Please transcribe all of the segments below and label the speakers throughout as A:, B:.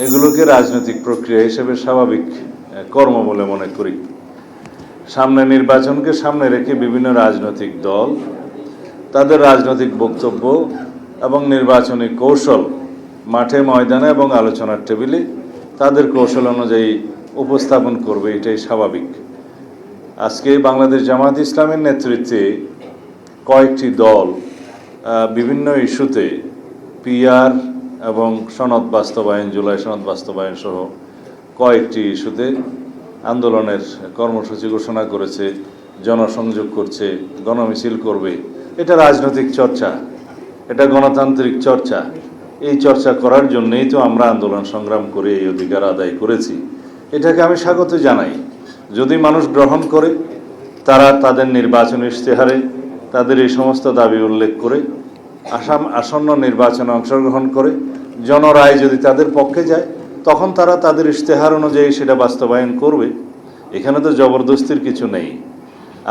A: এগুলোকে রাজনৈতিক প্রক্রিয়া হিসেবে স্বাভাবিক কর্ম বলে মনে করি। সামনে নির্বাচনকে সামনে রেখে বিভিন্ন রাজনৈতিক দল তাদের রাজনৈতিক বক্তব্য এবং নির্বাচনী কৌশল মাঠে ময়দানে এবং আলোচনার টেবিলে তাদের কৌশল অনুযায়ী উপস্থাপন করবে, এটাই স্বাভাবিক। আজকে বাংলাদেশ জামায়াত ইসলামের নেতৃত্বে কয়েকটি দল বিভিন্ন ইস্যুতে পিআর এবং সনদ বাস্তবায়ন, জুলাই সনদ বাস্তবায়ন সহ কয়েকটি ইস্যুতে আন্দোলনের কর্মসূচি ঘোষণা করেছে, জনসংযোগ করছে, গণমিছিল করবে। এটা রাজনৈতিক চর্চা, এটা গণতান্ত্রিক চর্চা। এই চর্চা করার জন্যই তো আমরা আন্দোলন সংগ্রাম করে এই অধিকার আদায় করেছি। এটাকে আমি স্বাগত জানাই। যদি মানুষ গ্রহণ করে, তারা তাদের নির্বাচনী ইশতেহারে তাদের এই সমস্ত দাবি উল্লেখ করে আসন্ন নির্বাচনে অংশগ্রহণ করে জনরায় যদি তাদের পক্ষে যায়, তখন তারা তাদের ইশতেহার অনুযায়ী সেটা বাস্তবায়ন করবে। এখানে তো জবরদস্তির কিছু নেই।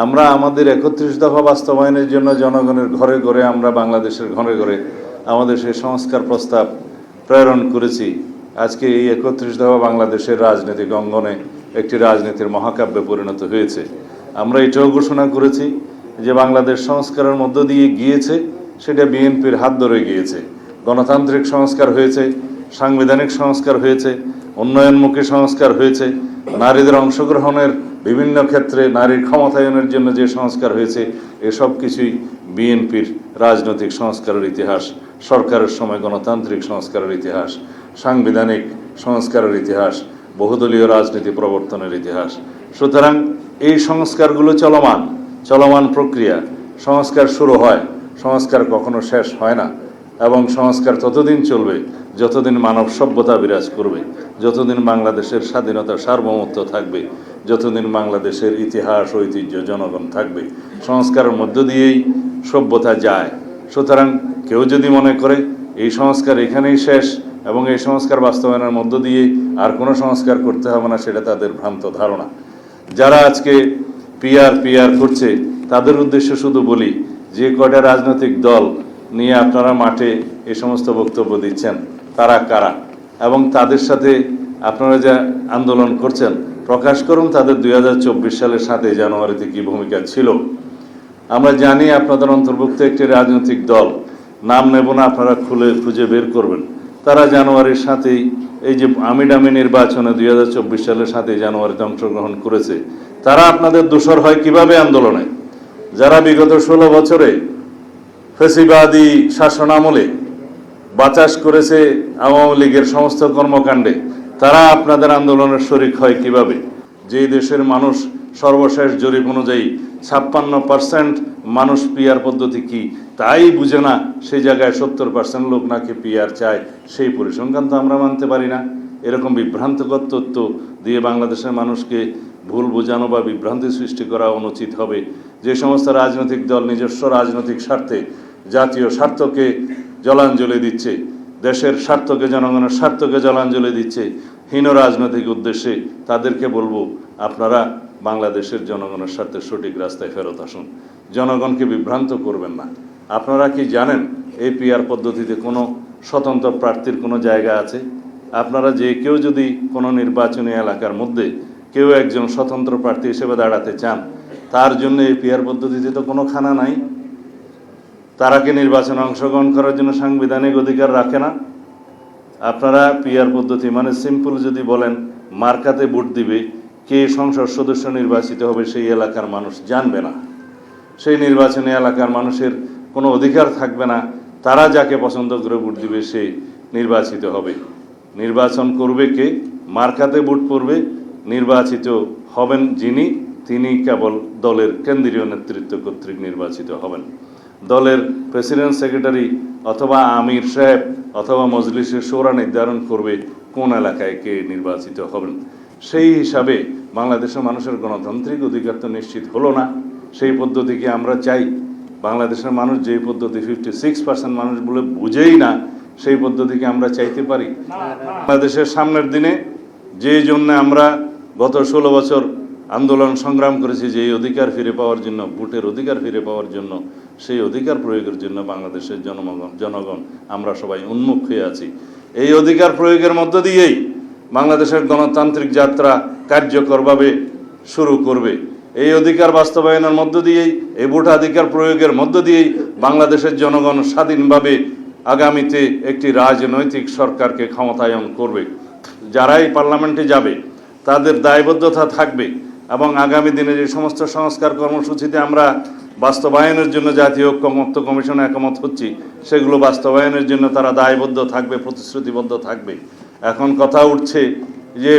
A: আমরা আমাদের 31 দফা বাস্তবায়নের জন্য জনগণের ঘরে ঘরে, আমরা বাংলাদেশের ঘরে ঘরে আমাদের সেই সংস্কার প্রস্তাব প্রেরণ করেছি। আজকে এই 31 দফা বাংলাদেশের রাজনৈতিক অঙ্গনে একটি রাজনীতির মহাকাব্যে পরিণত হয়েছে। আমরা এটাও ঘোষণা করেছি যে বাংলাদেশ সংস্কারের মধ্য দিয়ে গিয়েছে, সেটা বিএনপির হাত ধরে গিয়েছে। গণতান্ত্রিক সংস্কার হয়েছে, সাংবিধানিক সংস্কার হয়েছে, উন্নয়নমুখী সংস্কার হয়েছে, নারীদের অংশগ্রহণের বিভিন্ন ক্ষেত্রে নারীর ক্ষমতায়নের জন্য যে সংস্কার হয়েছে, এসব কিছুই বিএনপির রাজনৈতিক সংস্কারের ইতিহাস, সরকারের সময় গণতান্ত্রিক সংস্কারের ইতিহাস, সাংবিধানিক সংস্কারের ইতিহাস, বহুদলীয় রাজনীতি প্রবর্তনের ইতিহাস। সুতরাং এই সংস্কারগুলো চলমান প্রক্রিয়া। সংস্কার শুরু হয়, সংস্কার কখনো শেষ হয় না, এবং সংস্কার ততদিন চলবে যতদিন মানব সভ্যতা বিরাজ করবে, যতদিন বাংলাদেশের স্বাধীনতা সার্বভৌমত্ব থাকবে, যতদিন বাংলাদেশের ইতিহাস ঐতিহ্য জনগণ থাকবে। সংস্কারের মধ্য দিয়েই সভ্যতা যায়। সুতরাং কেউ যদি মনে করে এই সংস্কার এখানেই শেষ এবং এই সংস্কার বাস্তবায়নের মধ্য দিয়ে আর কোনো সংস্কার করতে হবে না, সেটা তাদের ভ্রান্ত ধারণা। যারা আজকে পিআর করছে, তাদের উদ্দেশ্য শুধু বলি, যে কয়টা রাজনৈতিক দল নিয়ে আপনারা মাঠে এই সমস্ত বক্তব্য দিচ্ছেন, তারা কারা এবং তাদের সাথে আপনারা যা আন্দোলন করছেন, প্রকাশ করুন তাদের 2024 সালের 7 জানুয়ারিতে কি ভূমিকা ছিল। আমরা জানি আপনাদের অন্তর্ভুক্ত একটি রাজনৈতিক দল, নাম নেব না, আপনারা খুঁজে বের করবেন। তারা জানুয়ারির 7 এই যে আমিডামি নির্বাচনে 2024 সালের 7 জানুয়ারিতে অংশগ্রহণ করেছে। তারা আপনাদের দোসর হয় কিভাবে আন্দোলনে? যারা বিগত 16 বছরে ফ্যাসিবাদী শাসন আমলে বাতাস করেছে আওয়ামী লীগের সমস্ত কর্মকাণ্ডে, তারা আপনাদের আন্দোলনের শরিক হয় কিভাবে? যে দেশের মানুষ সর্বশেষ জরিপ অনুযায়ী 56% মানুষ পিআর পদ্ধতি কি তাই বুঝে না, সেই জায়গায় 70% লোক নাকি পিআর চায়। সেই পরিসংখ্যান তো আমরা মানতে পারি না। এরকম বিভ্রান্তকর তথ্য দিয়ে বাংলাদেশের মানুষকে ভুল বোঝানো বা বিভ্রান্তি সৃষ্টি করা অনুচিত হবে। যে সমস্ত রাজনৈতিক দল নিজস্ব রাজনৈতিক স্বার্থে, জাতীয় স্বার্থকে জলাঞ্জলি দিচ্ছে, দেশের স্বার্থকে, জনগণের স্বার্থকে জলাঞ্জলি দিচ্ছে হীন রাজনৈতিক উদ্দেশ্যে, তাদেরকে বলবো, আপনারা বাংলাদেশের জনগণের স্বার্থে সঠিক রাস্তায় ফেরত আসুন, জনগণকে বিভ্রান্ত করবেন না। আপনারা কি জানেন এই পিআর পদ্ধতিতে কোনো স্বতন্ত্র প্রার্থীর কোনো জায়গা আছে? আপনারা যে কেউ যদি কোনো নির্বাচনী এলাকার মধ্যে কেউ একজন স্বতন্ত্র প্রার্থী হিসেবে দাঁড়াতে চান, তার জন্য এই পিআর পদ্ধতিতে তো কোনো খানা নাই। তারা কি নির্বাচনে অংশগ্রহণ করার জন্য সাংবিধানিক অধিকার রাখে না? আপনারা পিআর পদ্ধতি মানে সিম্পল যদি বলেন মার্কাতে ভোট দিবে, কে সংসদ সদস্য নির্বাচিত হবে সেই এলাকার মানুষ জানবে না, সেই নির্বাচনী এলাকার মানুষের কোনো অধিকার থাকবে না। তারা যাকে পছন্দ করে ভোট দিবে সে নির্বাচিত হবে। নির্বাচন করবে কে? মার্কাতে ভোট পড়বে, নির্বাচিত হবেন যিনি, তিনি কেবল দলের কেন্দ্রীয় নেতৃত্ব কর্তৃক নির্বাচিত হবেন। দলের প্রেসিডেন্ট, সেক্রেটারি অথবা আমির সাহেব অথবা মজলিসের শোরা নির্ধারণ করবে কোন এলাকায় কে নির্বাচিত হবেন। সেই হিসাবে বাংলাদেশের মানুষের গণতান্ত্রিক অধিকার তো নিশ্চিত হলো না। সেই পদ্ধতিকে আমরা চাই। বাংলাদেশের মানুষ যেই পদ্ধতি 56% মানুষ বলে বুঝেই না, সেই পদ্ধতিকে আমরা চাইতে পারি? বাংলাদেশের সামনের দিনে যে জন্য আমরা গত 16 বছর আন্দোলন সংগ্রাম করেছি, যে অধিকার ফিরে পাওয়ার জন্য, ভোটের অধিকার ফিরে পাওয়ার জন্য, সেই অধিকার প্রয়োগের জন্য বাংলাদেশের জনগণ আমরা সবাই উন্মুখ হয়ে আছি। এই অধিকার প্রয়োগের মধ্য দিয়েই বাংলাদেশের গণতান্ত্রিক যাত্রা কার্যকরভাবে শুরু করবে। এই অধিকার বাস্তবায়নের মধ্য দিয়েই, এই ভোটাধিকার প্রয়োগের মধ্য দিয়েই বাংলাদেশের জনগণ স্বাধীনভাবে আগামীতে একটি রাজনৈতিক সরকারকে ক্ষমতায়ন করবে। যারাই পার্লামেন্টে যাবে তাদের দায়বদ্ধতা থাকবে এবং আগামী দিনে যে সমস্ত সংস্কার কর্মসূচিতে আমরা বাস্তবায়নের জন্য জাতীয় ঐক্যমত্য কমিশনে একমত হচ্ছি, সেগুলো বাস্তবায়নের জন্য তারা দায়বদ্ধ থাকবে, প্রতিশ্রুতিবদ্ধ থাকবে। এখন কথা উঠছে যে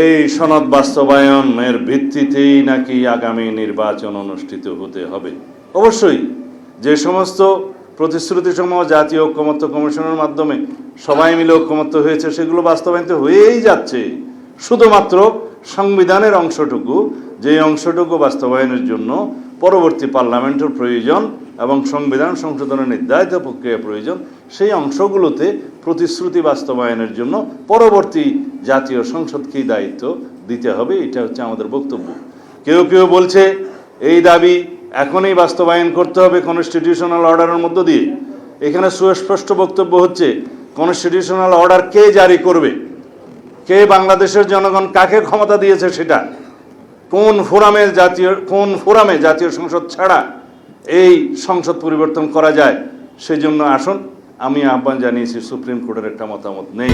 A: এই সনদ বাস্তবায়নের ভিত্তিতেই নাকি আগামী নির্বাচন অনুষ্ঠিত হতে হবে। অবশ্যই যে সমস্ত প্রতিশ্রুতিসমূহ জাতীয় ঐক্যমত্য কমিশনের মাধ্যমে সবাই মিলে ঐক্যমত্য হয়েছে, সেগুলো বাস্তবায়িত হয়েই যাচ্ছে। শুধুমাত্র সংবিধানের অংশটুকু, যে অংশটুকু বাস্তবায়নের জন্য পরবর্তী পার্লামেন্টের প্রয়োজন এবং সংবিধান সংশোধনের নির্ধারিত প্রক্রিয়া প্রয়োজন, সেই অংশগুলোতে প্রতিশ্রুতি বাস্তবায়নের জন্য পরবর্তী জাতীয় সংসদকেই দায়িত্ব দিতে হবে। এটা হচ্ছে আমাদের বক্তব্য। কেউ কেউ বলছে এই দাবি এখনই বাস্তবায়ন করতে হবে কনস্টিটিউশনাল অর্ডারের মধ্য দিয়ে। এখানে সুস্পষ্ট বক্তব্য হচ্ছে কনস্টিটিউশনাল অর্ডার কে জারি করবে, কে বাংলাদেশের জনগণ কাকে ক্ষমতা দিয়েছে, সেটা কোন ফোরামে জাতীয় সংসদ ছাড়া এই সংসদ পরিবর্তন করা যায়। সেজন্য আসুন, আমি আহ্বান জানিয়েছি, সুপ্রিম কোর্টের একটা মতামত নেই।